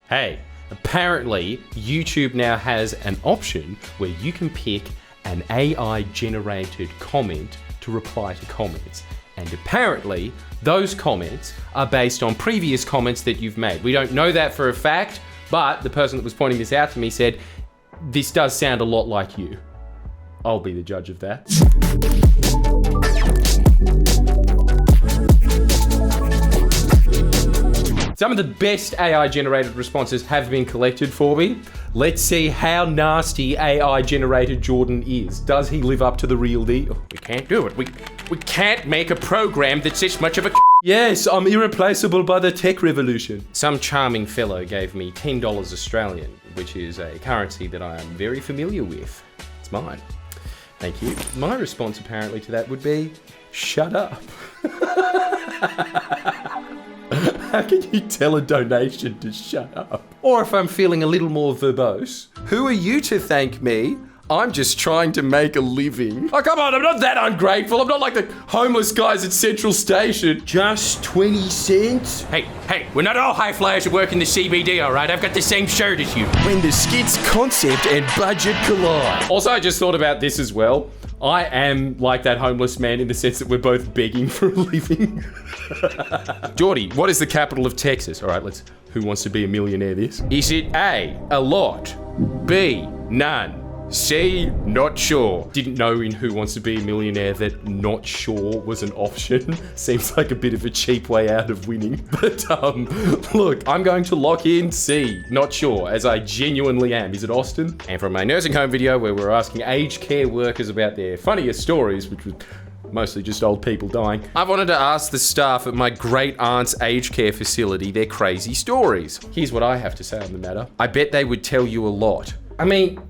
Hey, apparently YouTube now has an option where you can pick an AI-generated comment to reply to comments. And apparently, those comments are based on previous comments that you've made. We don't know that for a fact, but the person that was pointing this out to me said, this does sound a lot like you. I'll be the judge of that. Some of the best AI-generated responses have been collected for me. Let's see how nasty AI-generated Jordan is. Does he live up to the real deal? We can't do it. We can't make a program that's this much of a Yes, I'm irreplaceable by the tech revolution. Some charming fellow gave me $10 Australian, which is a currency that I am very familiar with. It's mine. Thank you. My response apparently to that would be, shut up. How can you tell a donation to shut up? Or if I'm feeling a little more verbose, who are you to thank me? I'm just trying to make a living. Oh, come on, I'm not that ungrateful. I'm not like the homeless guys at Central Station. Just 20 cents? Hey, we're not all high flyers who work in the CBD, all right? I've got the same shirt as you. When the skit's concept and budget collide. Also, I just thought about this as well. I am like that homeless man in the sense that we're both begging for a living. Geordie, what is the capital of Texas? All right, who wants to be a millionaire this? Is it A, a lot, B, none, C, not sure? Didn't know in Who Wants to Be a Millionaire that not sure was an option. Seems like a bit of a cheap way out of winning. But look, I'm going to lock in C, not sure, as I genuinely am. Is it Austin? And from my nursing home video where we're asking aged care workers about their funniest stories, which was mostly just old people dying, I wanted to ask the staff at my great aunt's aged care facility their crazy stories. Here's what I have to say on the matter. I bet they would tell you a lot. I mean,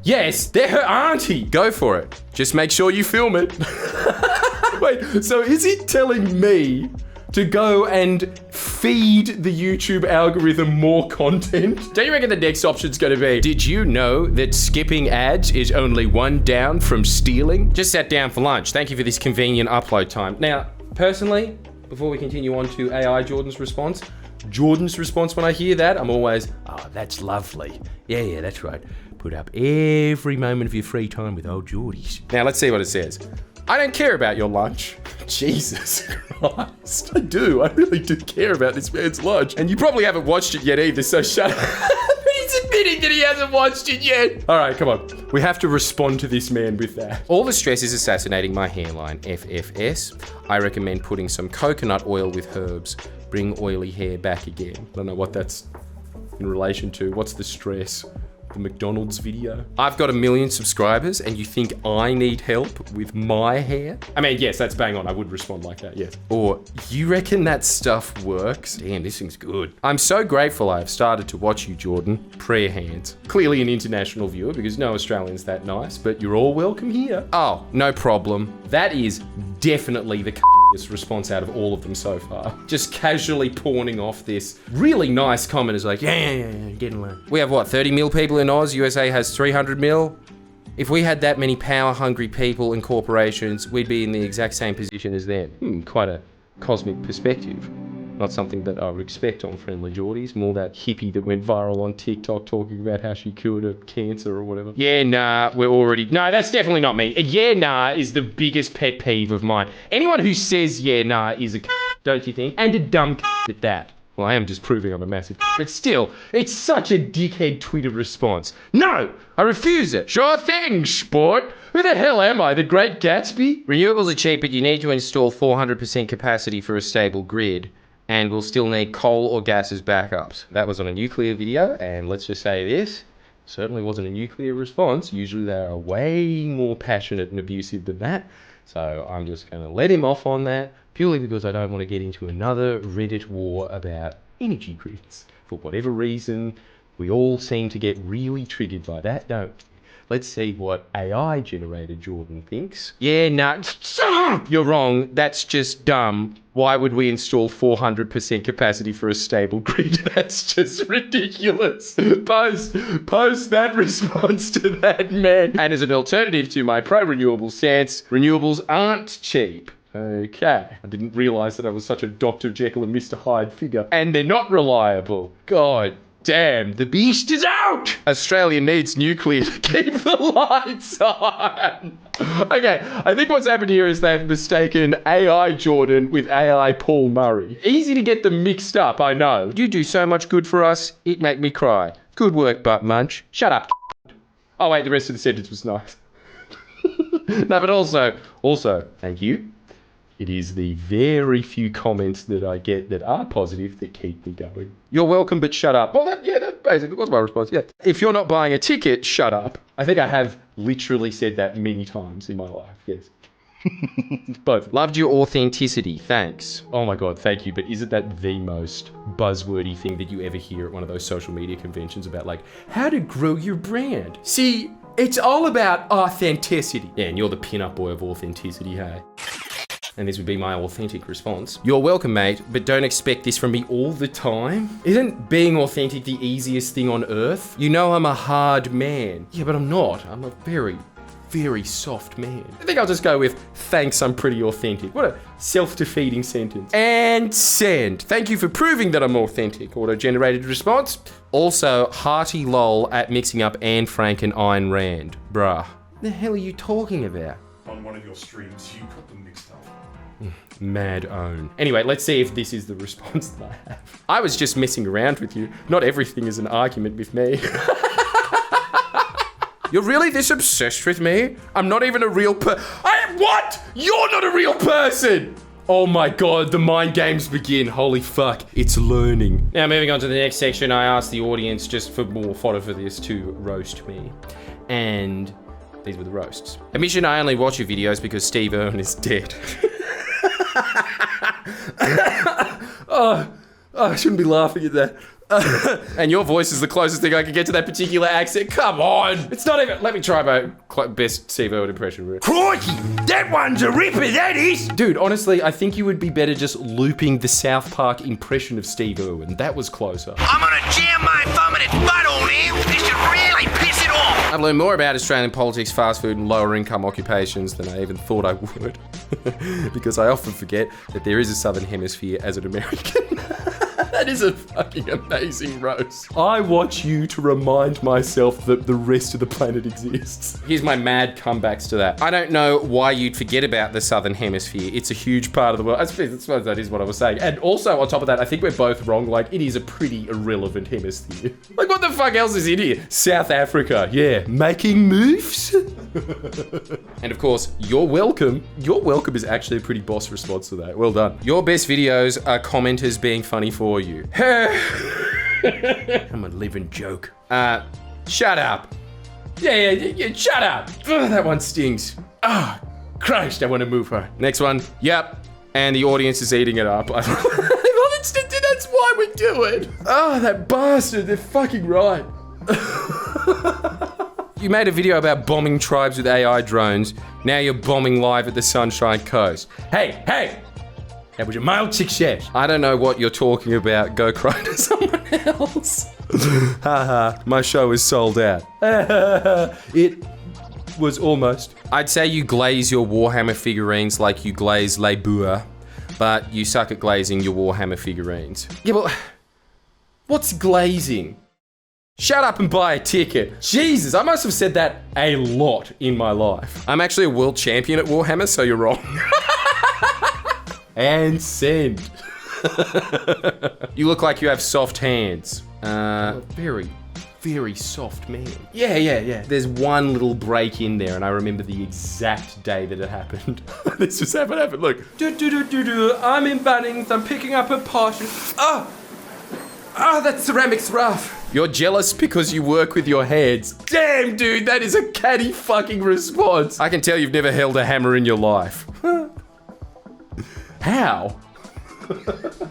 yes, they're her auntie. Go for it. Just make sure you film it. Wait, so is it telling me to go and feed the YouTube algorithm more content? Do you reckon the next option's gonna be, did you know that skipping ads is only one down from stealing? Just sat down for lunch. Thank you for this convenient upload time. Now, personally, before we continue on to AI Jordan's response when I hear that, I'm always, oh, that's lovely. Yeah, that's right. Put up every moment of your free time with old Geordies. Now, let's see what it says. I don't care about your lunch. Jesus Christ. I do. I really do care about this man's lunch. And you probably haven't watched it yet either, so shut up. He's admitting that he hasn't watched it yet. All right, come on. We have to respond to this man with that. All the stress is assassinating my hairline. FFS. I recommend putting some coconut oil with herbs. Bring oily hair back again. I don't know what that's in relation to. What's the stress? The McDonald's video. I've got 1 million subscribers and you think I need help with my hair? I mean, yes, that's bang on. I would respond like that, yes. Or, you reckon that stuff works? Damn, this thing's good. I'm so grateful I've started to watch you, Jordan. Prayer hands. Clearly an international viewer because no Australian's that nice, but you're all welcome here. Oh, no problem. That is definitely the response out of all of them so far. Just casually pawning off this really nice comment is like, yeah, getting low. We have what, 30 mil people in Oz? USA has 300 mil? If we had that many power-hungry people and corporations, we'd be in the exact same position as them. Quite a cosmic perspective. Not something that I would expect on Friendly Geordies. More that hippie that went viral on TikTok talking about how she cured a cancer or whatever. Yeah, nah, no, that's definitely not me. Yeah, nah is the biggest pet peeve of mine. Anyone who says yeah, nah is a don't you think? And a dumb at that. Well, I am just proving I'm a massive but still, it's such a dickhead Twitter response. No, I refuse it. Sure thing, sport. Who the hell am I, the Great Gatsby? Renewables are cheap, but you need to install 400% capacity for a stable grid. And we'll still need coal or gas as backups. That was on a nuclear video, and let's just say this, certainly wasn't a nuclear response. Usually they are way more passionate and abusive than that. So I'm just gonna let him off on that, purely because I don't want to get into another Reddit war about energy grids. For whatever reason, we all seem to get really triggered by that, don't we? Let's see what AI-generated Jordan thinks. Yeah, nah, you're wrong. That's just dumb. Why would we install 400% capacity for a stable grid? That's just ridiculous. Post that response to that man. And as an alternative to my pro-renewable stance, renewables aren't cheap. Okay. I didn't realize that I was such a Dr. Jekyll and Mr. Hyde figure. And they're not reliable. God. Damn, the beast is out! Australia needs nuclear to keep the lights on. Okay, I think what's happened here is they've mistaken AI Jordan with AI Paul Murray. Easy to get them mixed up, I know. You do so much good for us, it make me cry. Good work, Butt Munch. Shut up. Oh wait, the rest of the sentence was nice. No, but also, thank you. It is the very few comments that I get that are positive that keep me going. You're welcome, but shut up. Well, that basically was my response, yeah. If you're not buying a ticket, shut up. I think I have literally said that many times in my life, yes. Both. Loved your authenticity, thanks. Oh my God, thank you, but isn't that the most buzzwordy thing that you ever hear at one of those social media conventions about, like, how to grow your brand? See, it's all about authenticity. Yeah, and you're the pin-up boy of authenticity, hey? And this would be my authentic response. You're welcome, mate, but don't expect this from me all the time. Isn't being authentic the easiest thing on earth? You know I'm a hard man. Yeah, but I'm not. I'm a very, very soft man. I think I'll just go with, thanks, I'm pretty authentic. What a self-defeating sentence. And send. Thank you for proving that I'm authentic. Auto-generated response. Also, hearty lol at mixing up Anne Frank and Ayn Rand. Bruh. The hell are you talking about? On one of your streams, you got them mixed up. Mad own. Anyway, let's see if this is the response that I have. I was just messing around with you. Not everything is an argument with me. You're really this obsessed with me? I'm not even a real what? You're not a real person! Oh my God, the mind games begin. Holy fuck, it's learning. Now moving on to the next section, I asked the audience just for more fodder for this to roast me. And these were the roasts. Admission, I only watch your videos because Steve Irwin is dead. I shouldn't be laughing at that. And your voice is the closest thing I can get to that particular accent. Come on. It's not even... Let me try my best Steve Irwin impression. Crikey, that one's a ripper, that is. Dude, honestly, I think you would be better just looping the South Park impression of Steve Irwin. That was closer. I'm gonna jam my thumb in its butthole now. This should really piss it off. I've learned more about Australian politics, fast food, and lower income occupations than I even thought I would. Because I often forget that there is a Southern Hemisphere as an American. That is a fucking amazing roast. I watch you to remind myself that the rest of the planet exists. Here's my mad comebacks to that. I don't know why you'd forget about the Southern Hemisphere. It's a huge part of the world. I suppose that is what I was saying. And also, on top of that, I think we're both wrong. Like, it is a pretty irrelevant hemisphere. Like, what the fuck else is in here? South Africa, yeah. Making moves? And of course, you're welcome. You're welcome is actually a pretty boss response to that. Well done. Your best videos are commenters being funny for you. I'm a living joke. Shut up. Yeah, shut up. Ugh, that one stings. Ah, Christ, I want to move her. Next one. Yep. And the audience is eating it up. That's why we do it. Oh, that bastard. They're fucking right. You made a video about bombing tribes with AI drones. Now you're bombing live at the Sunshine Coast. Hey! That was your mild success. I don't know what you're talking about. Go cry to someone else. Haha, my show is sold out. It was almost. I'd say you glaze your Warhammer figurines like you glaze Les Bois, but you suck at glazing your Warhammer figurines. Yeah, but what's glazing? Shut up and buy a ticket. Jesus, I must have said that a lot in my life. I'm actually a world champion at Warhammer, so you're wrong. And send. You look like you have soft hands. Very, very soft man. Yeah. There's one little break in there, and I remember the exact day that it happened. This just happened. Look. I'm in Bunnings. I'm picking up a potion. That ceramic's rough. You're jealous because you work with your hands. Damn, dude, that is a catty fucking response. I can tell you've never held a hammer in your life. How?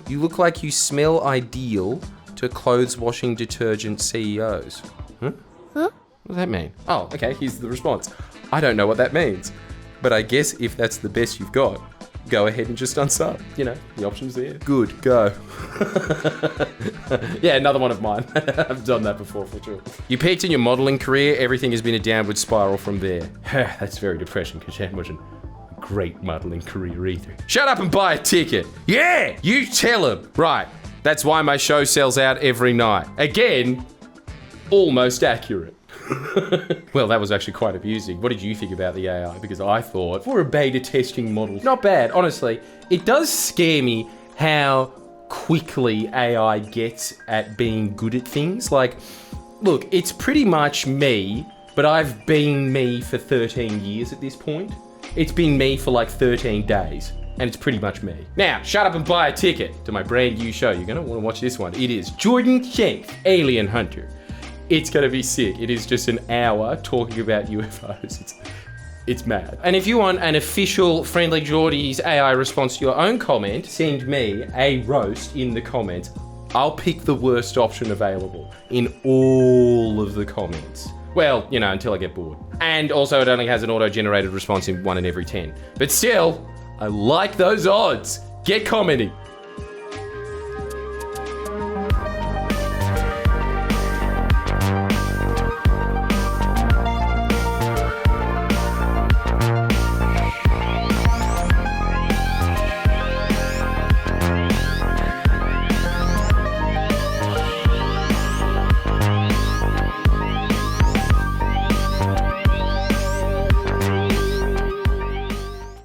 You look like you smell ideal to clothes washing detergent CEOs. Huh? What does that mean? Oh, okay, here's the response. I don't know what that means, but I guess if that's the best you've got, go ahead and just unsub. You know, the option's there. Good, go. Yeah, another one of mine. I've done that before for sure. You peaked in your modeling career, everything has been a downward spiral from there. That's very depressing because that wasn't a great modeling career either. Shut up and buy a ticket. Yeah, you tell him. Right. That's why my show sells out every night. Again, almost accurate. Well, that was actually quite amusing. What did you think about the AI? Because I thought, for a beta testing model, not bad, honestly. It does scare me how quickly AI gets at being good at things. Like, look, it's pretty much me, but I've been me for 13 years at this point. It's been me for like 13 days, and it's pretty much me. Now, shut up and buy a ticket to my brand new show. You're gonna wanna watch this one. It is Jordan Shanks, Alien Hunter. It's gonna be sick. It is just an hour talking about UFOs. It's mad. And if you want an official Friendly Geordies AI response to your own comment, send me a roast in the comments. I'll pick the worst option available in all of the comments. Well, you know, until I get bored. And also it only has an auto-generated response in 1 in every 10. But still, I like those odds. Get commenting.